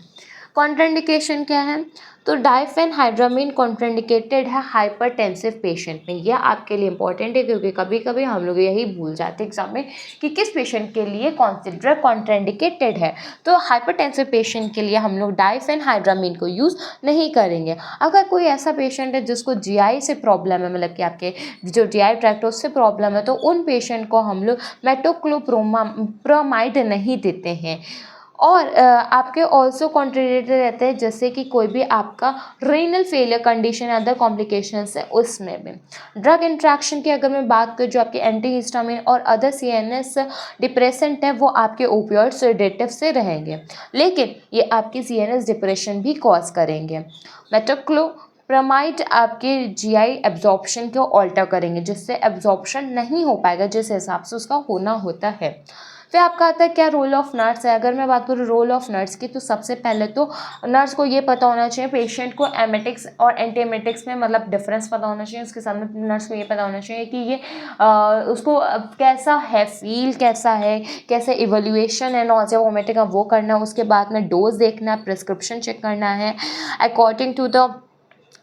कॉन्ट्राइंडिकेशन क्या है, तो डाइफेनहाइड्रामीन कॉन्ट्राइंडिकेटेड है हाइपरटेंसिव पेशेंट में। यह आपके लिए इंपॉर्टेंट है क्योंकि कभी कभी हम लोग यही भूल जाते हैं एग्जाम में कि किस पेशेंट के लिए कौन सी ड्रग कॉन्ट्राइंडिकेटेड है। तो हाइपरटेंसिव पेशेंट के लिए हम लोग डाइफेनहाइड्रामीन को यूज़ नहीं करेंगे। अगर कोई ऐसा पेशेंट है जिसको GI से प्रॉब्लम है, मतलब कि आपके जो GI ट्रैक्ट उससे प्रॉब्लम है, तो उन पेशेंट को हम लोग मेटोक्लोप्रोमाइड नहीं देते हैं। और आपके ऑल्सो कॉन्ट्रेडिक्टेड रहते हैं, जैसे कि कोई भी आपका रीनल फेलियर कंडीशन या अदर कॉम्प्लिकेशंस है उसमें भी। ड्रग इंट्रैक्शन की अगर मैं बात करूँ, जो आपके एंटीहिस्टामिन और अदर CNS डिप्रेसेंट है वो आपके ओपियोइड सेडेटिव से रहेंगे, लेकिन ये आपकी CNS डिप्रेशन भी कॉज करेंगे। मेटोक्लोप्रामाइड आपके GI एब्जॉर्प्शन को ऑल्टर करेंगे, जिससे एब्जॉर्प्शन नहीं हो पाएगा जिस हिसाब से उसका होना होता है। फिर आपका आता है क्या रोल ऑफ नर्स है। अगर मैं बात करूँ रोल ऑफ नर्स की, तो सबसे पहले तो नर्स को ये पता होना चाहिए पेशेंट को एमेटिक्स और एंटीएमेटिक्स में मतलब डिफरेंस पता होना चाहिए। उसके सामने नर्स को ये पता होना चाहिए कि ये उसको कैसा है, फील कैसा है, कैसे इवैल्यूएशन है नॉज़िया वोमिटिंग का, वो करना। उसके बाद में डोज देखना, प्रिस्क्रिप्शन चेक करना है, according to the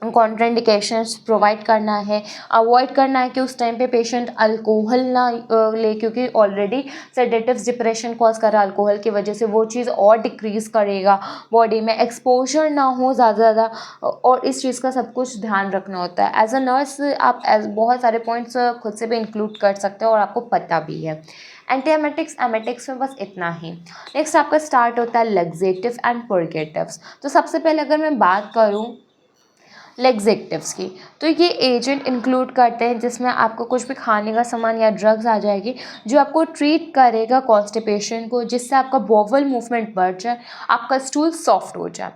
contraindications provide करना है। अवॉइड करना है कि उस टाइम पे पेशेंट अल्कोहल ना ले, क्योंकि ऑलरेडी सेडेटिव्स डिप्रेशन कॉज कर रहा है अल्कोहल की वजह से, वो चीज़ और डिक्रीज़ करेगा। बॉडी में एक्सपोजर ना हो ज़्यादा, और इस चीज़ का सब कुछ ध्यान रखना होता है। एज अ नर्स आप बहुत सारे पॉइंट्स खुद से भी इंक्लूड कर सकते हो और आपको पता भी है। एंटीएमेटिक्स एमेटिक्स में बस इतना ही। नेक्स्ट आपका स्टार्ट होता है लैक्सेटिव एंड पुरगेटिव्स। तो सबसे पहले अगर मैं बात करूँ लैक्सेटिव्स की, तो ये एजेंट इंक्लूड करते हैं जिसमें आपको कुछ भी खाने का सामान या ड्रग्स आ जाएगी जो आपको ट्रीट करेगा कॉन्स्टिपेशन को, जिससे आपका बॉवल मूवमेंट बढ़ जाए, आपका स्टूल सॉफ्ट हो जाए।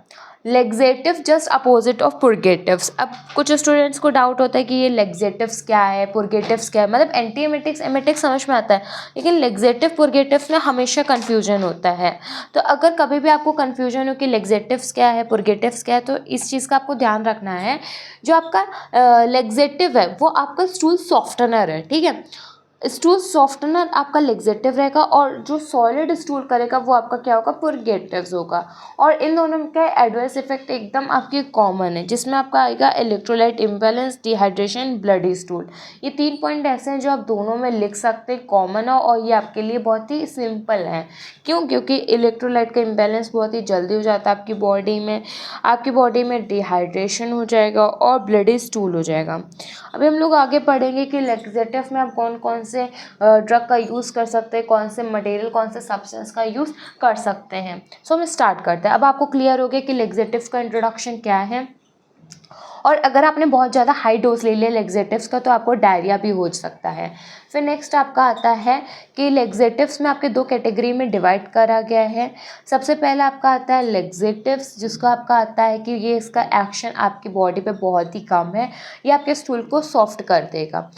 Laxative just opposite of purgatives. अब कुछ स्टूडेंट्स को डाउट होता है कि ये लैक्सेटिव्स क्या है, पुरगेटिव्स क्या है। मतलब एंटीएमेटिक्स एमेटिक्स समझ में आता है, लेकिन लैक्सेटिव पुरगेटिव में हमेशा कन्फ्यूजन होता है। तो अगर कभी भी आपको कन्फ्यूजन हो कि लैक्सेटिव्स क्या है, पुरगेटिव्स क्या है, तो इस चीज़ का आपको ध्यान रखना है। जो आपका लैक्सेटिव है वो आपका स्टूल सॉफ्टनर है, ठीक है। स्टूल सॉफ्टनर आपका लेक्सेटिव रहेगा और जो सॉलिड स्टूल करेगा वो आपका क्या होगा, पुरगेटिव्स होगा। और इन दोनों का एडवर्स इफेक्ट एकदम आपकी कॉमन है, जिसमें आपका आएगा electrolyte imbalance, dehydration, bloody stool. ये 3 पॉइंट ऐसे हैं जो आप दोनों में लिख सकते हैं, कॉमन है, और ये आपके लिए बहुत ही सिंपल है। क्यों? क्योंकि इलेक्ट्रोलाइट का इम्बैलेंस बहुत ही जल्दी हो जाता है आपकी बॉडी में डिहाइड्रेशन हो जाएगा और ब्लडी स्टूल हो जाएगा। अभी हम लोग आगे पढ़ेंगे कि लेक्सेटिव में आप कौन कौन से ड्रग का यूज़ कर सकते हैं, कौन से मटेरियल, कौन से सब्सटेंस का यूज़ कर सकते हैं। सो हम स्टार्ट करते हैं। अब आपको क्लियर हो गया कि लेक्सेटिव्स का इंट्रोडक्शन क्या है, और अगर आपने बहुत ज़्यादा हाई डोज ले लिया लेक्सेटिव्स का तो आपको डायरिया भी हो सकता है। फिर नेक्स्ट आपका आता है कि लेक्सेटिव्स में आपके 2 कैटेगरी में डिवाइड करा गया है। सबसे पहला आपका आता है लेक्सेटिव्स, जिसका आपका आता है कि ये इसका एक्शन आपकी बॉडी पे बहुत ही कम है, ये आपके स्टूल को सॉफ्ट कर देगा।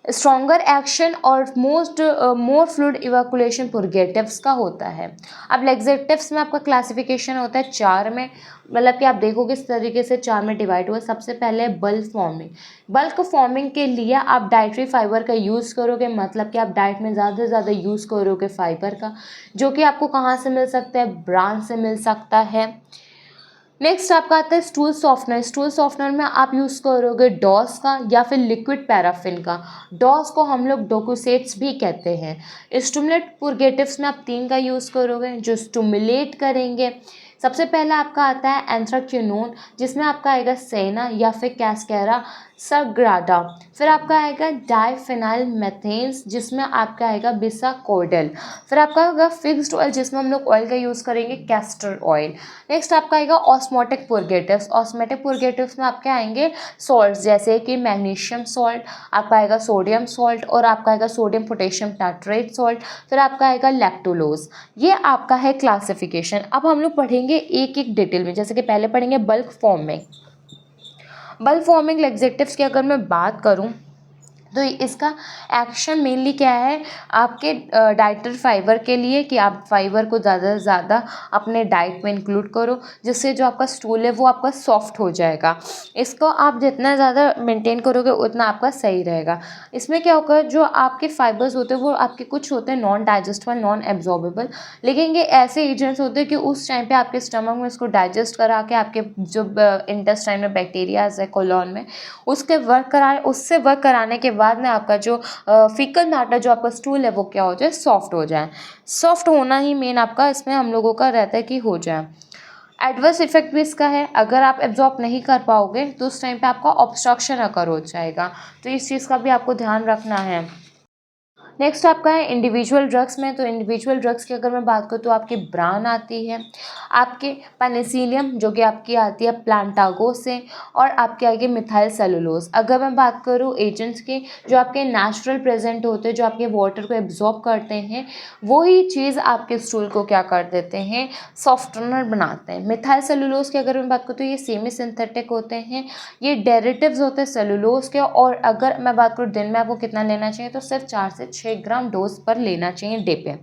स्ट्रॉन्गर एक्शन और मोर फ्लूइड इवैक्यूलेशन पुरगेटिव्स का होता है। अब लेक्सेटिव्स में आपका क्लासिफिकेशन होता है 4 में, मतलब कि आप देखोगे इस तरीके से 4 में डिवाइड हुआ। सबसे पहले बल्क फॉर्मिंग। बल्क फॉर्मिंग के लिए आप डाइटरी फाइबर का यूज़ करोगे, मतलब कि आप डाइट में ज़्यादा से ज़्यादा यूज़ करोगे फाइबर का, जो कि आपको कहाँ से मिल सकता है, ब्रांच से मिल सकता है। नेक्स्ट आपका आता है स्टूल सॉफ्टनर। स्टूल सॉफ्टनर में आप यूज़ करोगे डॉस का या फिर लिक्विड पैराफिन का। डॉस को हम लोग डोकोसेट्स भी कहते हैं। स्टिमुलेट पुरगेटिव्स में आप 3 का यूज़ करोगे जो स्टिमुलेट करेंगे। सबसे पहला आपका आता है एंथ्राक्विनोन, जिसमें आपका आएगा सेना या फिर कैस्केरा सग्राडा। फिर आपका आएगा डाइफेनाइल मेथेन्स, जिसमें आपका आएगा बिसाकोडल। फिर आपका होगा फिक्स्ड ऑयल, जिसमें हम लोग ऑयल का यूज़ करेंगे कैस्टर ऑयल। नेक्स्ट आपका आएगा ऑस्मोटिक पुरगेटिव्स। ऑस्मोटिक पुरगेटिव्स में आपके आएंगे सॉल्ट, जैसे कि मैग्नीशियम सॉल्ट, आपका आएगा सोडियम सॉल्ट, और आपका आएगा सोडियम पोटेशियम टाट्रेट सॉल्ट। फिर आपका आएगा लैक्टोलोज। ये आपका है क्लासिफिकेशन। अब हम लोग पढ़ेंगे एक एक डिटेल में, जैसे कि पहले पढ़ेंगे bulk forming. Bulk forming laxatives की अगर मैं बात करूं तो इसका एक्शन मेनली क्या है, आपके डाइटरी फाइबर के लिए, कि आप फाइबर को ज़्यादा से ज़्यादा अपने डाइट में इंक्लूड करो, जिससे जो आपका स्टूल है वो आपका सॉफ्ट हो जाएगा। इसको आप जितना ज़्यादा मेंटेन करोगे उतना आपका सही रहेगा। इसमें क्या होगा, जो आपके फाइबर्स होते हैं वो आपके कुछ होते हैं नॉन डाइजेस्टेबल, नॉन एब्जॉर्बेबल, लेकिन ये ऐसे एजेंट्स होते हैं कि उस टाइम पे आपके स्टमक में इसको डाइजेस्ट करा के आपके जो इंटेस्टाइन में बैक्टीरियाज है कोलॉन में, उससे वर्क कराने के बाद में आपका जो फीकल मैटर, जो आपका स्टूल है वो क्या हो जाए, सॉफ्ट हो जाए। सॉफ्ट होना ही मेन आपका इसमें हम लोगों का रहता है कि हो जाए। एडवर्स इफेक्ट भी इसका है, अगर आप एब्जॉर्ब नहीं कर पाओगे तो उस टाइम पे आपका ऑब्स्ट्रक्शन अकर हो जाएगा, तो इस चीज़ का भी आपको ध्यान रखना है। नेक्स्ट आपका है इंडिविजुअल ड्रग्स में। तो इंडिविजुअल ड्रग्स की अगर मैं बात करूँ तो आपकी ब्रान आती है, आपके पेनिसिलियम जो कि आपकी आती है प्लांटागो से, और आपके आगे मिथाइल सेलुलोज। अगर मैं बात करूँ एजेंट्स की जो आपके नेचुरल प्रेजेंट होते हैं, जो आपके वाटर को एब्जॉर्ब करते हैं, वही चीज़ आपके स्टूल को क्या कर देते हैं, सॉफ्टनर बनाते हैं। मिथाइल सेलुलोज की अगर मैं बात करूँ तो ये सेमी सिंथेटिक होते हैं, ये डेरिवेटिव्स होते हैं सेलुलोज के। और अगर मैं बात करूँ दिन में आपको कितना लेना चाहिए, तो सिर्फ 4 से 6 ग्राम डोज पर लेना चाहिए डे पे।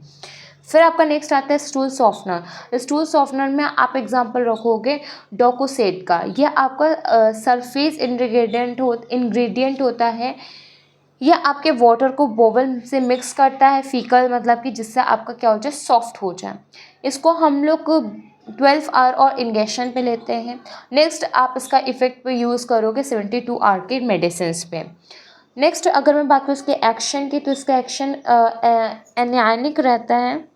फिर आपका नेक्स्ट आता है स्टूल सॉफ्टनर। स्टूल सॉफ्टनर में आप एग्जांपल रखोगे डोकोसेट का। यह आपका सरफेस इंग्रेडिएंट होता है। यह आपके वाटर को बोवल से मिक्स करता है, फीकल मतलब कि जिससे आपका क्या हो जाए, सॉफ्ट हो जाए। इसको हम लोग 12 आवर और इंजेक्शन पे लेते हैं। नेक्स्ट आप इसका इफेक्ट पे यूज़ करोगे 72 आवर के मेडिसिन पे। नेक्स्ट अगर मैं बात करूँ इसके एक्शन की, तो इसका एक्शन एनायनिक रहता है।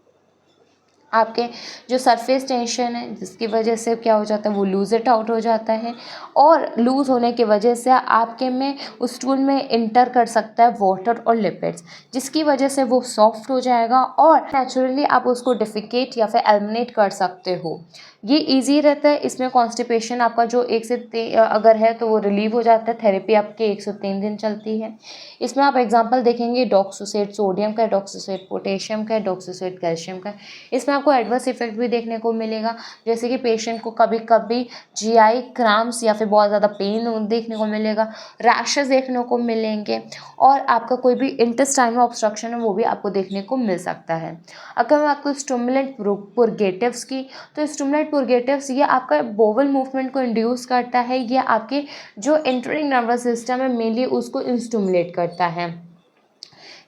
आपके जो सरफेस टेंशन है जिसकी वजह से क्या हो जाता है, वो लूज इट आउट हो जाता है, और लूज़ होने की वजह से आपके में उस स्टूल में इंटर कर सकता है वाटर और लिपिड्स, जिसकी वजह से वो सॉफ्ट हो जाएगा और नेचुरली आप उसको डिफिकेट या फिर एलिमिनेट कर सकते हो। ये इजी रहता है। इसमें कॉन्स्टिपेशन आपका जो 1 से अगर है तो वो रिलीव हो जाता है। थेरेपी आपके 1 से 3 दिन चलती है। इसमें आप एग्जांपल देखेंगे डॉक्सोसेट सोडियम का, डॉक्सोसेट पोटेशियम का, डॉक्सोसेट कैल्शियम का। इसमें आपको एडवर्स इफेक्ट भी देखने को मिलेगा, जैसे कि पेशेंट को कभी कभी जीआई क्रैम्प्स या फिर बहुत ज़्यादा पेन देखने को मिलेगा, रैशेस देखने को मिलेंगे, और आपका कोई भी इंटेस्टाइन में ऑब्स्ट्रक्शन है वो भी आपको देखने को मिल सकता है। अगर मैं आपको स्टिमुलेंट पुरगेटिव्स की, तो स्टिमुलेंट पुरगेटिव्स ये आपका बोवल मूवमेंट को इंड्यूस करता है। ये आपके जो एंटरिंग नर्वस सिस्टम है मेनली उसको स्टिमुलेट करता है।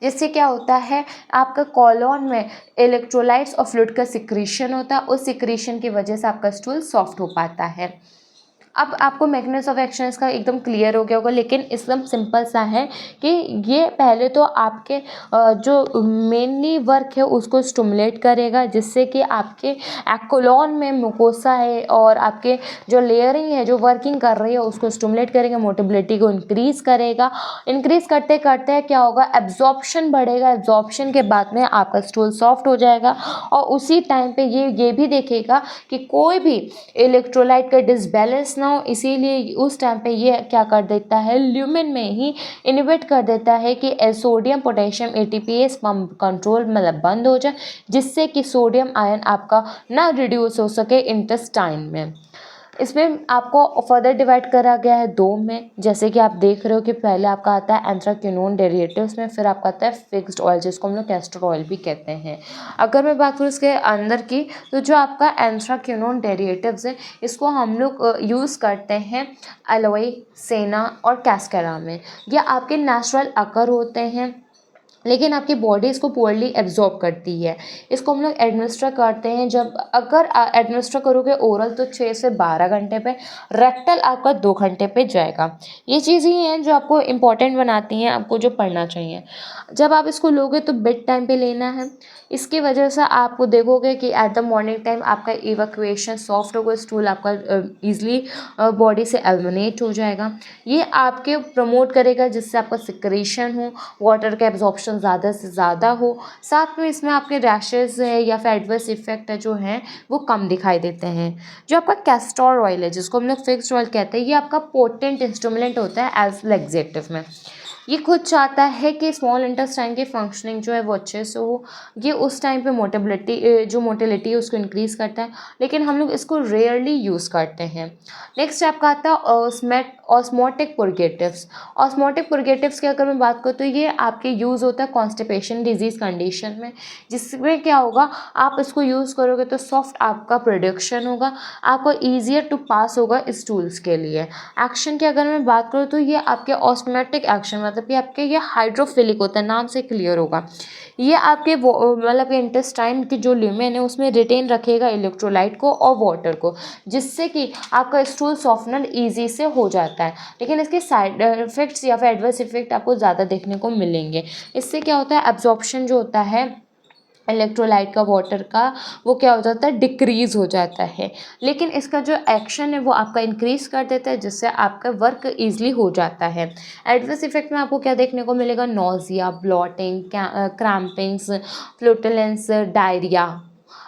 जिससे क्या होता है, आपका कॉलोन में इलेक्ट्रोलाइट्स और फ्लूइड का सिक्रीशन होता है, उस सिक्रीशन की वजह से आपका स्टूल सॉफ्ट हो पाता है। अब आपको मैकेनिज्म ऑफ एक्शन इसका एकदम क्लियर हो गया होगा, लेकिन एकदम सिंपल सा है कि ये पहले तो आपके जो मेनली वर्क है उसको स्टिमुलेट करेगा, जिससे कि आपके एक्कोलॉन में मुकोसा है और आपके जो लेयरिंग है जो वर्किंग कर रही है उसको स्टिमुलेट करेगा, मोटिलिटी को इंक्रीज़ करेगा। इंक्रीज़ करते करते क्या होगा, एब्जॉर्प्शन बढ़ेगा, एब्जॉर्प्शन के बाद में आपका स्टूल सॉफ्ट हो जाएगा। और उसी टाइम पे ये भी देखेगा कि कोई भी इलेक्ट्रोलाइट का डिसबैलेंस ना हो, इसीलिए उस टाइम पे ये क्या कर देता है, ल्यूमेन में ही इनिबिट कर देता है कि sodium potassium ATPase pump control मतलब बंद हो जाए, जिससे कि सोडियम आयन आपका ना रिड्यूस हो सके इंटेस्टाइन में। इसमें आपको फर्दर डिवाइड करा गया है दो में, जैसे कि आप देख रहे हो कि पहले आपका आता है एंथ्राक्विनोन डेरिवेटिव्स में, फिर आपका आता है फिक्स्ड ऑयल जिसको हम लोग कैस्टर ऑयल भी कहते हैं। अगर मैं बात करूँ इसके अंदर की, तो जो आपका एंथ्राक्विनोन डेरिवेटिव्स है इसको हम लोग यूज़ करते हैं एलोई, सेना और कैस्केरा में। ये आपके नेचुरल अकर होते हैं, लेकिन आपकी बॉडी इसको पुअरली एब्जॉर्ब करती है। इसको हम लोग एडमिनिस्टर करते हैं, जब अगर एडमिनिस्टर करोगे ओरल तो 6 से 12 घंटे पे, रेक्टल आपका 2 घंटे पे जाएगा। ये चीज़ ही हैं जो आपको इम्पॉर्टेंट बनाती हैं, आपको जो पढ़ना चाहिए। जब आप इसको लोगे तो बेड टाइम पे लेना है, इसकी वजह से आप देखोगे कि एट द मॉर्निंग टाइम आपका इवैक्यूएशन सॉफ्ट होगा, स्टूल आपका ईजिली बॉडी से एलिमिनेट हो जाएगा। ये आपके प्रमोट करेगा जिससे आपका सिक्रेशन हो, वाटर का एब्जॉर्प्शन ज़्यादा से ज़्यादा हो, साथ में इसमें आपके रैशेज़ है या फिर एडवर्स इफेक्ट है जो हैं वो कम दिखाई देते हैं। जो आपका कैस्टर ऑयल है जिसको हम लोग फिक्स्ड ऑयल कहते हैं, ये आपका पोटेंट इंस्ट्रूमेंट होता है एज लेग्जेटिव में। ये खुद चाहता है कि स्मॉल इंटेस्टाइन की फंक्शनिंग जो है वो अच्छे से हो। ये उस टाइम पे मोटिलिटी है उसको इंक्रीज़ करता है, लेकिन हम लोग इसको रेयरली यूज़ करते हैं। नेक्स्ट आपका आता है ऑस्मोटिक पुरगेटिव्स। ऑस्मोटिक पुरगेटिव्स की अगर मैं बात करूँ तो ये आपके यूज़ होता है कॉन्स्टिपेशन डिजीज़ कंडीशन में, जिसमें क्या होगा, आप इसको यूज़ करोगे तो सॉफ्ट आपका प्रोडक्शन होगा, आपको ईजियर टू पास होगा इस टूल्स के लिए। एक्शन की अगर मैं बात करूँ तो ये आपके ऑस्मोटिक एक्शन मतलब कि आपके ये हाइड्रोफिलिक होता है, नाम से क्लियर होगा। ये आपके मतलब इंटेस्टाइन की जो ल्यूमेन है उसमें रिटेन रखेगा इलेक्ट्रोलाइट को और वाटर को, जिससे कि आपका स्टूल सॉफ्टनर ईजी से हो जाता है। लेकिन इसके साइड इफेक्ट्स या फिर एडवर्स इफेक्ट आपको ज़्यादा देखने को मिलेंगे। इससे क्या होता है, एब्जॉर्प्शन जो होता है इलेक्ट्रोलाइट का, वाटर का, वो क्या हो जाता है, डिक्रीज़ हो जाता है। लेकिन इसका जो एक्शन है वो आपका इंक्रीज़ कर देता है, जिससे आपका वर्क ईजिली हो जाता है। एडवर्स इफेक्ट में आपको क्या देखने को मिलेगा, नोज़िया, ब्लॉटिंग, क्रैम्पिंग्स, फ्लूटुलेंस, डायरिया।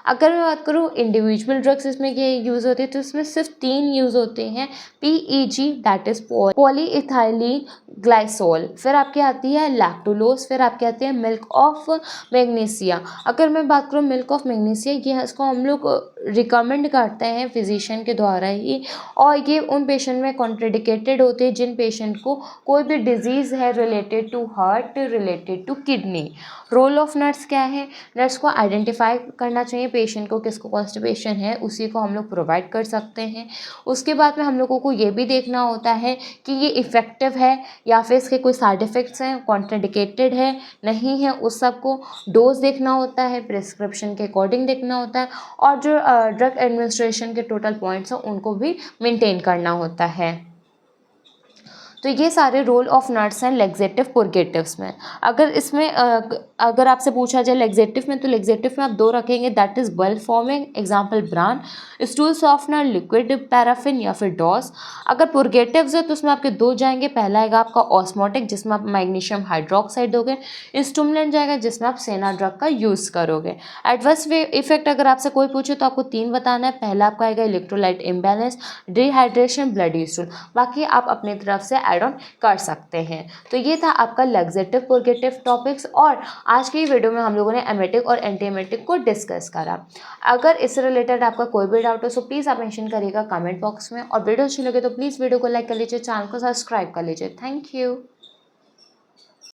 अगर मैं बात करूँ इंडिविजुअल ड्रग्स इसमें ये यूज़ होती है तो इसमें सिर्फ 3 यूज़ होते हैं, PEG दैट इज़ पॉलीइथाइलीन ग्लाइसोल, फिर आपकी आती है लैक्टोलोज, फिर आपकी आती है मिल्क ऑफ मैग्नीसिया। अगर मैं बात करूँ मिल्क ऑफ मैग्नीसिया, ये इसको हम लोग रिकमेंड करते हैं फिजिशियन के द्वारा ही, और ये उन पेशेंट में कॉन्ट्राइंडिकेटेड होते हैं जिन पेशेंट को कोई भी डिजीज़ है related to heart, related to kidney. Role of nurse क्या है, नर्स को आइडेंटिफाई करना चाहिए पेशेंट को किसको कॉन्स्टिपेशन है, उसी को हम लोग प्रोवाइड कर सकते हैं। उसके बाद में हम लोगों को ये भी देखना होता है कि ये इफ़ेक्टिव है या फिर इसके कोई साइड इफ़ेक्ट्स हैं, कॉन्ट्राइंडिकेटेड है नहीं है, उस सब को डोज देखना होता है, प्रिस्क्रिप्शन के अकॉर्डिंग देखना होता है, और जो ड्रग एडमिनिस्ट्रेशन के टोटल पॉइंट्स हैं उनको भी मेंटेन करना होता है। तो ये सारे रोल ऑफ नट्स हैं लेग्जेटिव पुरगेटिव्स में। अगर इसमें अगर आपसे पूछा जाए लेग्जेटिव में, तो लेग्जेटिव में आप 2 रखेंगे, that is bulb forming, example bran, stool softener, liquid paraffin या फिर डॉस। अगर पुरगेटिव्स है तो उसमें आपके 2 जाएंगे, पहला आएगा आपका ऑस्मोटिक जिसमें आप मैग्नीशियम हाइड्रोक्साइड दोगे, स्टिमुलेंट जाएगा जिसमें आप सेना ड्रग का यूज़ करोगे। एडवर्स इफेक्ट अगर आपसे कोई पूछे तो आपको 3 बताना है, पहला आपका आएगा electrolyte imbalance, dehydration, bloody stool, बाकी आप अपनी तरफ से ऐड ऑन कर सकते हैं। तो ये था आपका लेग्जेटिव पुरगेटिव टॉपिक्स, और आज की वीडियो में हम लोगों ने एमेटिक और एंटीएमेटिक को डिस्कस करा। अगर इससे रिलेटेड आपका कोई भी डाउट हो तो प्लीज़ आप मेंशन करिएगा कमेंट बॉक्स में, और वीडियो अच्छी लगे तो प्लीज़ वीडियो को लाइक कर लीजिए, चैनल को सब्सक्राइब कर लीजिए। Thank you.